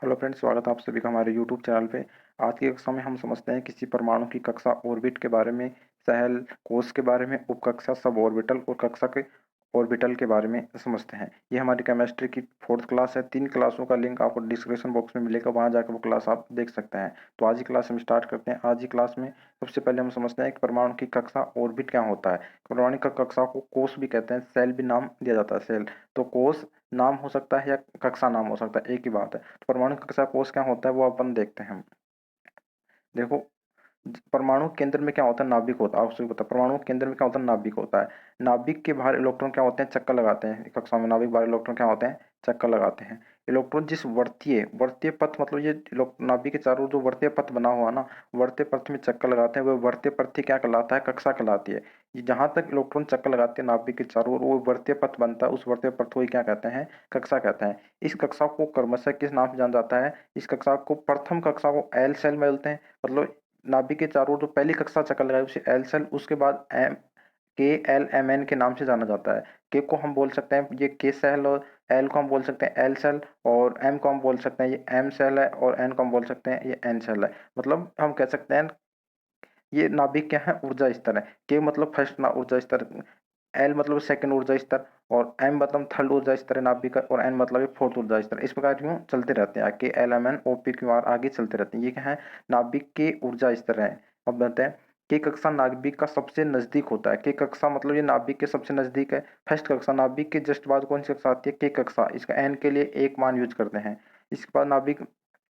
Hello friends, स्वागत है आप सभी का हमारे यूट्यूब चैनल पे। आज की कक्षा में हम समझते हैं किसी परमाणु की कक्षा ऑर्बिट के बारे में, शैल कोश के बारे में, उपकक्षा सब ऑर्बिटल और कक्षा के ऑर्बिटल के बारे में समझते हैं। ये हमारी केमिस्ट्री की 4th क्लास है। 3 क्लासों का लिंक आपको डिस्क्रिप्शन बॉक्स में मिलेगा, वहाँ जाकर वो क्लास आप देख सकते हैं। तो आज की क्लास हम स्टार्ट करते हैं। आज की क्लास में सबसे पहले हम समझते हैं कि परमाणु की कक्षा ऑर्बिट क्या होता है। परमाणु की कक्षा को कोश भी कहते हैं, सेल भी नाम दिया जाता है। सेल तो कोश नाम हो सकता है या कक्षा नाम हो सकता है, एक ही बात है। तो परमाणु कक्षा कोश क्या होता है वो अपन देखते हैं। देखो, परमाणु केंद्र में क्या होता है, नाभिक होता है। आपसे पता, परमाणु केंद्र में क्या होता है, नाभिक होता है। नाभिक के बाहर इलेक्ट्रॉन क्या होते हैं, चक्कर लगाते हैं। कक्षा में नाभिक बाहर इलेक्ट्रॉन क्या होते हैं, चक्कर लगाते हैं। इलेक्ट्रॉन जिस वर्तीय वर्तीय पथ, मतलब ये नाभिक के चारों ओर जो वर्तीय पथ बना हुआ ना, वर्तीय पथ में चक्कर लगाते हैं, वह वर्तीय पथ क्या कहलाता है, कक्षा कहलाती है। ये जहां तक इलेक्ट्रॉन चक्कर लगाते हैं नाभिक के चारों ओर, वो वर्तीय पथ बनता है। उस वर्तीय पथ को ही क्या कहते हैं, कक्षा कहते हैं। इस कक्षा को क्रमशः किस नाम से जाना जाता है, इस कक्षा को प्रथम कक्षा को एल सेल में बोलते हैं। मतलब नाभिक के चारों ओर जो पहली कक्षा चक्कर लगाई उसे एल सेल, उसके बाद एम के एल एम एन के नाम से जाना जाता है। के को हम बोल सकते हैं ये के सेल, और एल को हम बोल सकते हैं एल सेल, और एम को हम बोल सकते हैं ये एम सेल है, और एन को हम बोल सकते हैं ये एन सेल है। मतलब हम कह सकते हैं ये नाभिक क्या है, ऊर्जा स्तर है। के मतलब फर्स्ट ऊर्जा स्तर, एल मतलब सेकंड ऊर्जा स्तर, और एम मतलब थर्ड ऊर्जा स्तर है नाभिक का, और एन मतलब फोर्थ ऊर्जा स्तर। इस प्रकार यूं चलते रहते हैं, K L M N O P Q R आगे चलते रहते हैं। ये क्या है, नाभिक के ऊर्जा स्तर है। अब बताते हैं, के कक्षा नाभिक का सबसे नजदीक होता है। के कक्षा मतलब ये नाभिक के सबसे नजदीक है। फर्स्ट कक्षा नाभिक के जस्ट बाद कौन सी कक्षा आती है, के कक्षा। इसका एन के लिए एक मान यूज करते हैं। इसके बाद नाभिक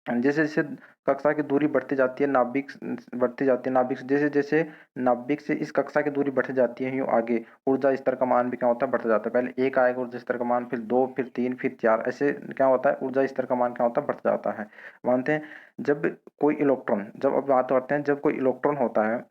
जैसे जैसे कक्षा की दूरी बढ़ती जाती है, नाभिक बढ़ती जाती है, नाभिक जैसे जैसे नाभिक से इस कक्षा की दूरी बढ़ती जाती है, यूं आगे ऊर्जा स्तर का मान भी क्या होता है, बढ़ता जाता है। पहले एक आएगा ऊर्जा स्तर का मान, फिर दो, फिर तीन, फिर चार, ऐसे क्या होता है, ऊर्जा स्तर का मान क्या होता है, बढ़ता जाता है। मानते हैं जब कोई इलेक्ट्रॉन, जब अब बात करते हैं, जब कोई इलेक्ट्रॉन होता है,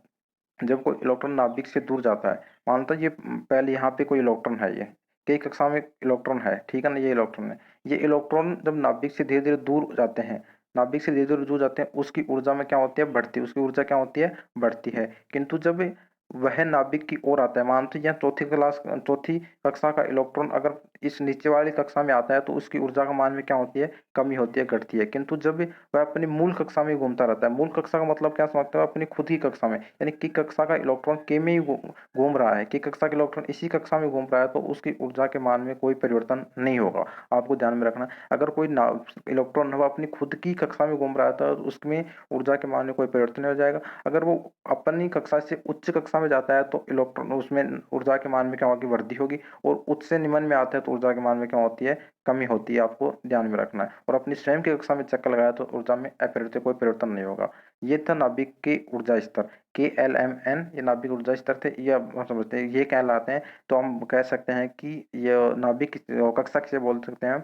जब कोई इलेक्ट्रॉन नाभिक से दूर जाता है, मानता है ये पहले यहाँ पे कोई इलेक्ट्रॉन है, ये कई कक्षा में इलेक्ट्रॉन है, ठीक है ना, ये इलेक्ट्रॉन है। ये इलेक्ट्रॉन जब नाभिक से धीरे धीरे दूर जाते हैं, नाभिक से धीरे धीरे दूर जाते हैं, उसकी ऊर्जा में क्या होती है, बढ़ती है। उसकी ऊर्जा क्या होती है, बढ़ती है। किंतु जब वह नाभिक की ओर आता है, मानते हैं चौथी कक्षा का इलेक्ट्रॉन अगर इस नीचे वाली कक्षा में आता है, तो उसकी ऊर्जा का मान में क्या होती है, कमी होती है, घटती है। किंतु जब वह अपनी मूल कक्षा में घूमता रहता है, मूल कक्षा का मतलब क्या समझते हो, अपनी खुद की कक्षा में, यानी कि कक्षा का इलेक्ट्रॉन के में ही घूम रहा है, कि कक्षा का इलेक्ट्रॉन इसी कक्षा में घूम रहा है, तो उसकी ऊर्जा के मान में कोई परिवर्तन नहीं होगा। आपको ध्यान में रखना, अगर कोई इलेक्ट्रॉन वो अपनी खुद की कक्षा में घूम रहा है, तो उसमें ऊर्जा के मान में कोई परिवर्तन नहीं हो जाएगा। अगर वो अपनी कक्षा से उच्च कक्षा में जाता है, तो इलेक्ट्रॉन उसमें ऊर्जा के मान में क्या होगी, वृद्धि होगी। और उच्च से निम्न में आता है, तो ऊर्जा के मान में क्या होती है, कमी होती है। आपको ध्यान में रखना है। और अपनी स्वयं की कक्षा में चक्कर लगाया, तो ऊर्जा में अपरिवर्तित कोई परिवर्तन नहीं होगा। ये था नाभिक के ऊर्जा स्तर, के एल एम एन, ये नाभिक ऊर्जा स्तर थे। ये अब हम समझते हैं ये कहलाते हैं। तो हम कह सकते हैं कि ये नाभिक कक्षा किसे बोल सकते हैं,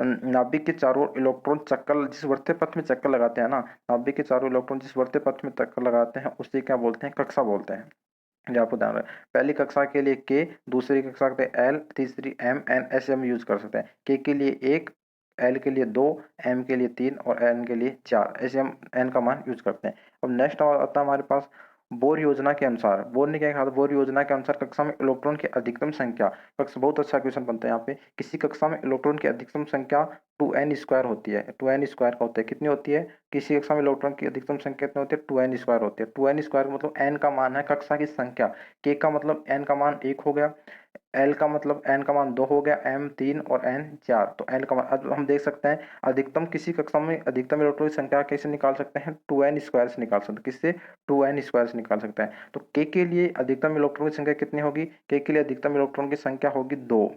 नाभिक के चारों ओर इलेक्ट्रॉन चक्कर जिस वर्त्य पथ में चक्कर लगाते हैं ना, नाभिक के चारों इलेक्ट्रॉन जिस वर्त्य पथ में चक्कर लगाते हैं, उसे क्या बोलते हैं, कक्षा बोलते हैं। ये आपको ध्यान रहे, पहली कक्षा के लिए के, दूसरी कक्षा के लिए एल, तीसरी एम एन, ऐसे हम यूज कर सकते हैं। के लिए एक, एल के लिए दो, एम के लिए तीन, और एन के लिए चार, ऐसे हम एन का मान यूज करते हैं। अब नेक्स्ट आता है हमारे पास, बोर योजना के अनुसार। बोर ने क्या कहा था, बोर योजना के अनुसार कक्षा में इलेक्ट्रॉन की अधिकतम संख्या, कक्षा बहुत अच्छा क्वेश्चन बनता है यहाँ पे, किसी कक्षा में इलेक्ट्रॉन की अधिकतम संख्या 2n स्क्वायर होती है। 2n स्क्वायर का होता है, कितनी होती है, किसी कक्षा में इलेक्ट्रॉन की अधिकतम संख्या कितनी होती है, 2n स्क्वायर होती है। 2n स्क्वायर मतलब n का मान है कक्षा की संख्या, k का मतलब n का मान एक हो गया, एल का मतलब एन का मान दो हो गया, एम तीन और एन चार, तो एन का मान। अब हम देख सकते हैं अधिकतम किसी कक्षा में अधिकतम इलेक्ट्रॉन की संख्या कैसे निकाल सकते हैं, 2n स्क्वायर से निकाल सकते हैं। किससे, 2n स्क्वायर से निकाल सकते हैं। तो के लिए अधिकतम इलेक्ट्रॉन की संख्या कितनी होगी, के लिए अधिकतम इलेक्ट्रॉन की संख्या होगी दो,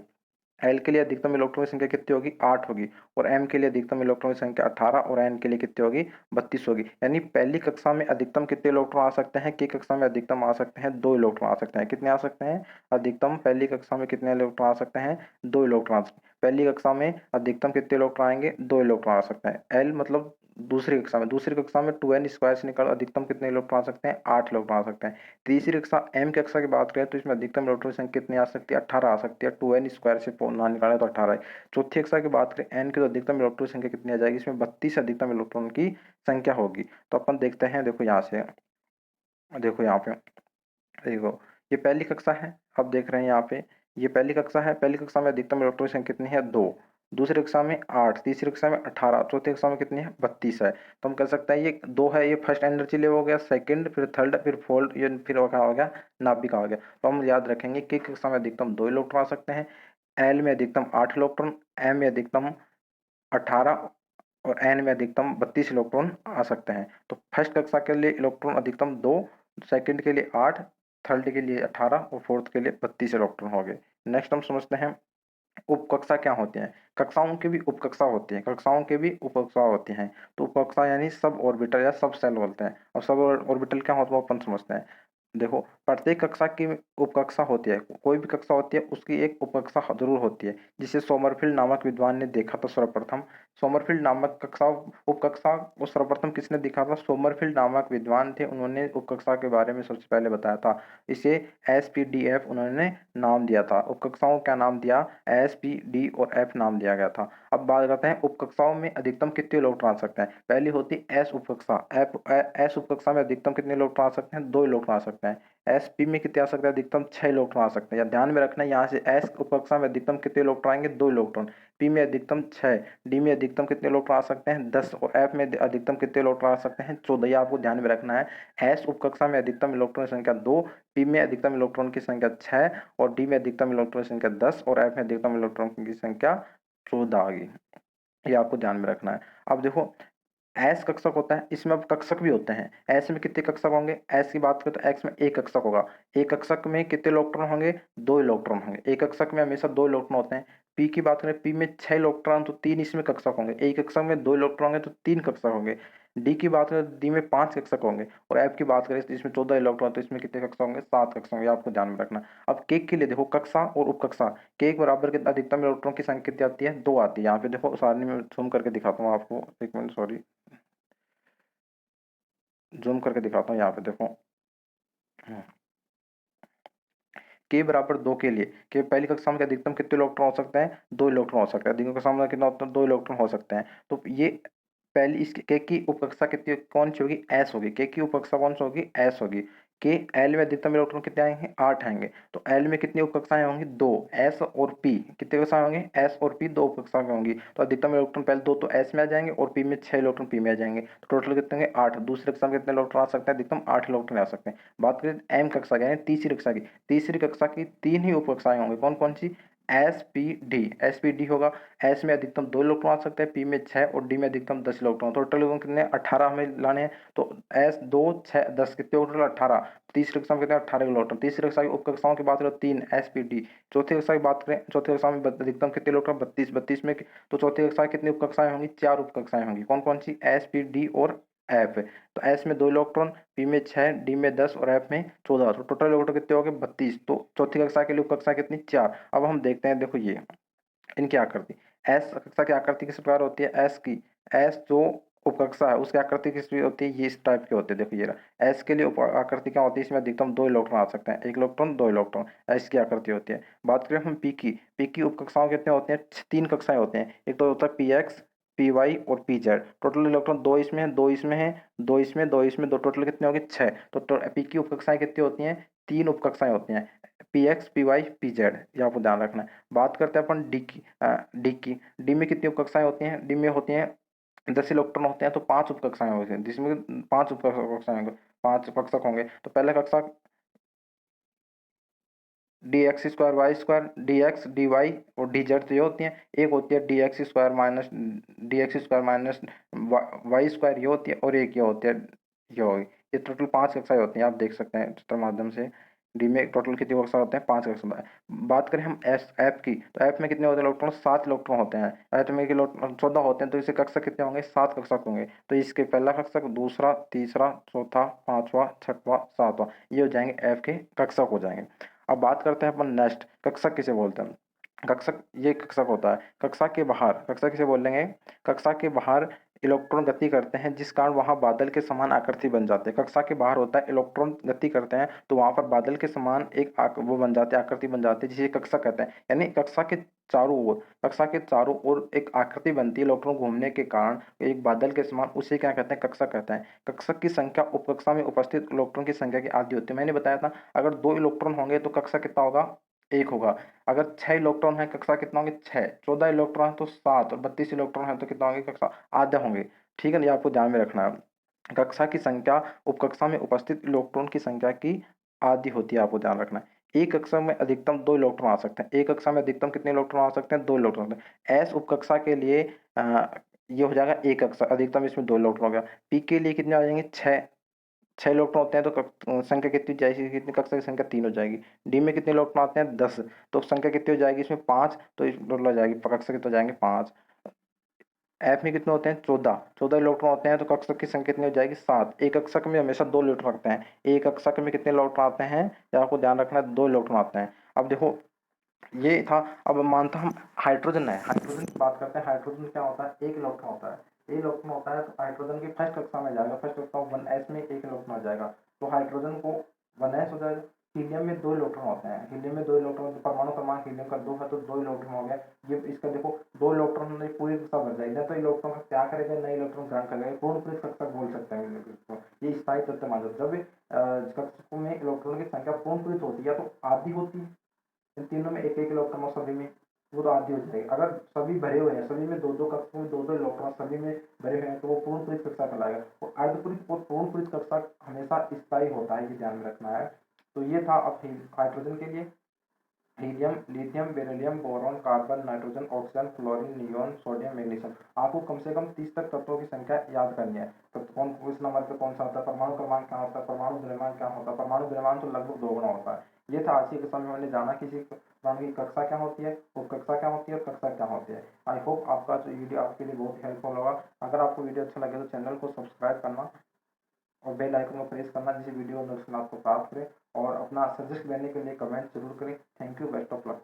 एल के लिए अधिकतम इलेक्ट्रॉन की संख्या कितनी होगी, 8 होगी, और एम के लिए अधिकतम इलेक्ट्रॉन की संख्या 18, और एन के लिए कितनी होगी, 32 होगी। यानी पहली कक्षा में अधिकतम कितने इलेक्ट्रॉन आ सकते हैं, की कक्षा में अधिकतम आ सकते हैं 2 इलेक्ट्रॉन आ सकते हैं। कितने आ सकते हैं, अधिकतम पहली कक्षा में कितने इलेक्ट्रॉन आ सकते हैं, 2 इलेक्ट्रॉन। पहली कक्षा में अधिकतम कितने इलेक्ट्रॉन आएंगे, 2 इलेक्ट्रॉन आ सकते हैं। एल मतलब दूसरी कक्षा में 2n स्क्वायर से निकाल अधिकतम कितने इलेक्ट्रॉन आ सकते हैं, 8 इलेक्ट्रॉन आ सकते हैं। तीसरी कक्षा एम कक्षा की बात करें, तो इसमें अधिकतम इलेक्ट्रॉन संख्या कितनी आ सकती है, 18 आ सकती है। 2n स्क्वायर से ना निकालें तो 18 है। चौथी कक्षा की बात करें एन की, तो अधिकतम इलेक्ट्रॉन संख्या कितनी आ जाएगी, इसमें 32 अधिकतम इलेक्ट्रॉन की संख्या होगी। तो अपन देखते हैं, देखो यहाँ से, देखो यहाँ पे, देखो ये पहली कक्षा है। अब देख रहे हैं यहाँ पे, ये पहली कक्षा है, पहली कक्षा में अधिकतम इलेक्ट्रॉन संख्या कितनी है, दो। दूसरी कक्षा में 8, तीसरी कक्षा में 18, चौथी कक्षा में कितनी है 32 है। तो हम कह सकते हैं ये 2 है, ये फर्स्ट एनर्जी लेवल हो गया, सेकंड फिर थर्ड फिर फोर्थ, ये फिर क्या हो गया नाभिक हो गया। तो हम याद रखेंगे कि कक्षा में अधिकतम 2 इलेक्ट्रॉन आ सकते हैं, एल में अधिकतम 8 इलेक्ट्रॉन, एम में अधिकतम 18 और एन में अधिकतम 32 इलेक्ट्रॉन आ सकते हैं। तो फर्स्ट कक्षा के लिए इलेक्ट्रॉन अधिकतम 2, सेकंड के लिए 8, थर्ड के लिए 18 और फोर्थ के लिए 32 इलेक्ट्रॉन हो गए। नेक्स्ट हम समझते हैं उपकक्षा क्या होते हैं। कक्षाओं की भी उपकक्षा होती है, कक्षाओं के भी उपकक्षा होती हैं। तो उपकक्षा यानी सब ऑर्बिटल या सब सेल बोलते हैं। और सब ऑर्बिटल क्या होता है वो अपन समझते हैं। देखो, प्रत्येक कक्षा की उपकक्षा होती है, कोई भी कक्षा होती है उसकी एक उपकक्षा जरूर होती है, जिसे सोमरफेल्ड नामक विद्वान ने देखा था सर्वप्रथम। सोमरफेल्ड नामक कक्षा उपकक्षा को सर्वप्रथम किसने देखा था? सोमरफेल्ड नामक विद्वान थे, उन्होंने उपकक्षा के बारे में सबसे पहले बताया था। इसे SPDF उन्होंने नाम दिया था। उपकक्षाओं का नाम दिया SP, D और F नाम दिया गया था। अब बात करते हैं उपकक्षाओं में अधिकतम कितने इलेक्ट्रॉन आ सकते हैं। पहली होती है S उपकक्षा। S उपकक्षा में अधिकतम कितने इलेक्ट्रॉन आ सकते हैं? 2 इलेक्ट्रॉन आ सकते हैं। SP में कितने आ सकते हैं? अधिकतम 6 इलेक्ट्रॉन आ सकते हैं। या ध्यान में रखना है, यहाँ से S उपकक्षा में अधिकतम कितने इलेक्ट्रॉन आएंगे? 2 इलेक्ट्रॉन। P में अधिकतम 6, D में अधिकतम कितने इलेक्ट्रॉन आ सकते हैं? 10 और F में अधिकतम कितने इलेक्ट्रॉन आ सकते हैं? 14। ये आपको ध्यान में रखना है। S उपकक्षा में अधिकतम इलेक्ट्रॉन की संख्या 2, P में अधिकतम इलेक्ट्रॉन की संख्या 6 और D में अधिकतम इलेक्ट्रॉन की संख्या 10 और F में अधिकतम इलेक्ट्रॉन की संख्या 14 आ गई। ये आपको ध्यान में रखना है। अब देखो, एस कक्षक होता है, इसमें अब कक्षक भी होते हैं। एस में कितने कक्षक होंगे? एस की बात करें तो एक्स में एक कक्षक होगा। एक कक्षक में कितने इलेक्ट्रॉन होंगे? 2 इलेक्ट्रॉन होंगे। एक कक्षक में हमेशा 2 इलेक्ट्रॉन होते हैं। पी की बात करें, पी में 6 इलेक्ट्रॉन, तो 3 इसमें कक्षक होंगे। एक कक्षक में 2 इलेक्ट्रॉन होंगे तो 3 कक्षक होंगे। डी की बात करें तो डी में 5 कक्षक होंगे। और एफ की बात करें तो इसमें 14 इलेक्ट्रॉन, तो इसमें कितने कक्षक होंगे? 7 कक्षक होंगे। आपको ध्यान में रखना। अब केक के लिए देखो, कक्षा और उपकक्षा, केक बराबर कितना अधिकतम इलेक्ट्रॉन की संख्या कितनी आती है? 2 आती है। यहाँ पे देखो सारणी में जूम करके दिखाता हूँ आपको, एक मिनट सॉरी, जूम करके दिखाता हूँ। यहाँ पे देखो, के बराबर 2 के लिए, के पहली कक्षा में अधिकतम कितने इलेक्ट्रॉन हो सकते हैं? 2 इलेक्ट्रॉन हो सकते हैं। द्वितीय कक्षा में कितना होता है? 2 इलेक्ट्रॉन हो सकते हैं। तो ये पहली इस के की उपकक्षा कितनी कौन सी होगी? एस होगी। के की उपकक्षा कौन सी होगी? एस होगी। के एल में अधिकतम इलेक्ट्रॉन कितने आएंगे? 8 आएंगे। तो एल में कितनी उपकक्षाएं होंगी? 2। एस और पी कितने कक्षाएं होंगे? एस और पी 2 उपकक्षाएं होंगी। तो अधिकतम इलेक्ट्रॉन पहले 2 तो एस में आ जाएंगे और पी में 6 इलेक्ट्रॉन पी में आ जाएंगे। तो टोटल कितने होंगे? 8। दूसरी कक्षा में कितने इलेक्ट्रॉन आ सकते हैं? अधिकतम 8 इलेक्ट्रॉन आ सकते हैं। बात करें एम कक्षा की, यानी तीसरी कक्षा की, तीसरी कक्षा की 3 ही उपकक्षाएं होंगी। कौन कौन सी? एस पी डी होगा। एस में अधिकतम 2 इलेक्ट्रॉन आ सकते हैं, पी में 6 और डी में अधिकतम 10 इलेक्ट्रॉन। टोटल इलेक्ट्रॉन कितने? 18 हमें लाने हैं। तो एस 2 6 10 कितने टोटल? 18। तीसरी कक्षा में कितने? 18 इलेक्ट्रॉन। तीसरी कक्षा की उपकक्षाओं की बात करें 3 SP D। चौथी कक्षा की बात करें, चौथी कक्षा में अधिकतम कितने इलेक्ट्रॉन? 32। 32 में तो चौथी कक्षा की कितनी उपकक्षाएं होंगी? 4 उपकक्षाएं होंगी। कौन कौन सी? SP D और एफ। तो एस में 2 इलेक्ट्रॉन, पी में 6, डी में 10 और एफ में 14। तो टोटल इलेक्ट्रॉन कितने हो गए? 32। तो चौथी कक्षा के लिए उपकक्षा कितनी? 4। अब हम देखते हैं, देखो ये इनकी आकृति। एस कक्षा की आकृति किस प्रकार होती है? एस की, एस जो उपकक्षा है उसकी आकृति किस होती है? ये इस टाइप की होती है। देखो ये रहा एस के लिए आकृति क्या होती है? इसमें अधिकतम 2 इलेक्ट्रॉन आ सकते हैं। 1 इलेक्ट्रॉन 2 इलेक्ट्रॉन एस की आकृति होती है। बात करें हम पी की, पी की उपकक्षाओं कितने होते हैं? 3 कक्षाएं होते हैं। एक तो होता है PX, PY और PZ। टोटल इलेक्ट्रॉन 2 इसमें है, 2 इसमें है, 2 इसमें, 2 इसमें, 2 टोटल कितने होंगे? 6। तो पी की उपकक्षाएं कितनी होती हैं? 3 उपकक्षाएं होती हैं, PX, PY, PZ। ये आपको ध्यान रखना है। बात करते हैं अपन डी की, डी में कितनी उपकक्षाएं होती हैं? डी में होती हैं 10 इलेक्ट्रॉन होते हैं, तो 5 उपकक्षाएं होती हैं, जिसमें 5 उपकक्षाएं होंगे, 5 कक्षक होंगे। तो पहला कक्षक dx² dx dy और dz, तो ये होती हैं। एक होती है dx² - y², ये होती है। और एक ये होती है, ये होगी। ये टोटल 5 कक्षाएं होती हैं, आप देख सकते हैं चित्र माध्यम से। डी में टोटल कितनी कक्षा होते हैं? 5 कक्षा। बात करें हम एफ की, तो एफ में कितने होते हैं इलेक्ट्रॉन? 7 इलेक्ट्रॉन होते हैं। एफ में के 14 होते हैं, तो इसके कक्षक कितने होंगे? 7 कक्षक होंगे। तो इसके पहला कक्षक, दूसरा, तीसरा, चौथा, पांचवा, छठवां, सातवां, ये हो जाएंगे एफ के कक्षक हो जाएंगे। अब बात करते हैं अपन नेक्स्ट, कक्षक किसे बोलते हैं? कक्षक, ये कक्षक होता है। कक्षा के बाहर, कक्षा किसे बोलेंगे? कक्षा के बाहर इलेक्ट्रॉन गति करते हैं, जिस कारण वहां बादल के समान आकृति बन जाते हैं। कक्षा के बाहर होता है, इलेक्ट्रॉन गति करते हैं तो वहां पर बादल के समान एक वो बन जाते हैं, आकृति बन जाती है, जिसे कक्षा कहते हैं। यानी कक्षा के चारों ओर, कक्षा के चारों ओर एक आकृति बनती है इलेक्ट्रॉन घूमने के कारण, एक बादल के समान, उसे क्या कहते हैं? कक्षा कहते हैं। कक्षक की संख्या उपकक्षा में उपस्थित इलेक्ट्रॉन की संख्या की आधी होती है। मैंने बताया था, अगर 2 इलेक्ट्रॉन होंगे तो कक्षा कितना होगा? 1 होगा। अगर 6 इलेक्ट्रॉन है कक्षा कितना होंगे 6, 14 इलेक्ट्रॉन है तो 7 और 32 इलेक्ट्रॉन है तो कितना होंगे कक्षा आधे होंगे। ठीक है ना, ये आपको ध्यान में रखना है। कक्षा की संख्या उपकक्षा में उपस्थित इलेक्ट्रॉन की संख्या की आधी होती है, आपको ध्यान रखना है। एक कक्षा में अधिकतम 2 इलेक्ट्रॉन आ सकते हैं। एक कक्षा में अधिकतम कितने इलेक्ट्रॉन आ सकते हैं? 2 इलेक्ट्रॉन। एस उपकक्षा के लिए ये हो जाएगा एक कक्षा, अधिकतम इसमें 2 इलेक्ट्रॉन हो गया। पी के लिए कितने आ जाएंगे 6, 6 इलेक्ट्रॉन होते हैं तो संख्या कितनी जाएगी, कितनी कक्षा की संख्या 3 हो जाएगी। डी में कितने इलेक्ट्रॉन आते हैं 10, तो संख्या कितनी हो जाएगी इसमें 5, तो इस टोटल हो जाएगी कक्षा कितने हो जाएंगे 5। एफ में कितने होते हैं 14, 14 इलेक्ट्रॉन होते हैं तो कक्षक की संख्या कितनी हो जाएगी 7। एक कक्षक में हमेशा 2 इलेक्ट्रॉन रखते हैं। एक कक्षक में कितने इलेक्ट्रॉन आते हैं, या आपको ध्यान रखना है 2 इलेक्ट्रॉन आते हैं। अब देखो ये था। अब मानता हम हाइड्रोजन है, हाइड्रोजन की बात करते हैं। हाइड्रोजन क्या होता है, 1 इलेक्ट्रॉन होता है। 1 इलेक्ट्रॉन होता है तो हाइड्रोजन की फर्स्ट कक्षा में जाएगा, फर्स्ट कक्षा 1s में 1 इलेक्ट्रॉन आ जाएगा, तो हाइड्रोजन को 1s हो जाएगा। हीलियम में 2 इलेक्ट्रॉन होते हैं, हीलियम में 2 इलेक्ट्रॉन, परमाणु क्रमांक हीलियम का 2 है तो 2 इलेक्ट्रॉन हो गया। ये इसका देखो 2 इलेक्ट्रॉन में पूरी कक्षा भर जाएगी ना, तो इलेक्ट्रॉन का क्या करेगा, नए इलेक्ट्रॉन ग्रहण करेगा, पूर्ण पृष्ठ कक्षा बोल सकते हैं इसको। ये स्थायी तत्व मान लो, जब कक्षकों में इलेक्ट्रॉन की संख्या पूर्ण पृष्ठ होती है तो आधी होती है। इन तीनों में एक एक इलेक्ट्रॉन और सभी में, वो तो आधी हो जाएगी। अगर सभी भरे हुए हैं, सभी में दो दो कक्षों में दो दो इलेक्ट्रॉन सभी में भरे हुए हैं तो वो पूर्ण पृष्ठ कक्षा कहलाएगा। तो अर्धपृष्ठ और पूर्ण पृष्ठ कक्षा हमेशा स्थायी होता है, ये ध्यान में रखना है। तो ये था अब हाइड्रोजन के लिए। Helium, lithium, beryllium, boron, carbon, nitrogen, oxygen, fluorine, neon, sodium, magnesium. आपको कम से कम 30 तक तत्वों की संख्या याद करनी है। तो कौन किस नंबर पे कौन सा होता है, परमाणु क्रमांक क्या होता है, परमाणु द्रव्यमान क्या होता है। परमाणु द्रव्यमान तो लगभग 2 गुना होता है। ये था आज की कक्षा में हमने जाना किसी परमाणु की कक्षा क्या होती है, उपकक्षा क्या होती है और कक्षा क्या होती है। आई होप आपका जो वीडियो आपके लिए बहुत हेल्पफुल होगा। अगर आपको वीडियो अच्छा लगे तो चैनल को सब्सक्राइब करना और बेल आइकन को प्रेस करना, जिससे वीडियो नोटिफिकेशन आपको प्राप्त करें। और अपना सजेस्ट देने के लिए कमेंट जरूर करें। Thank you, best of luck.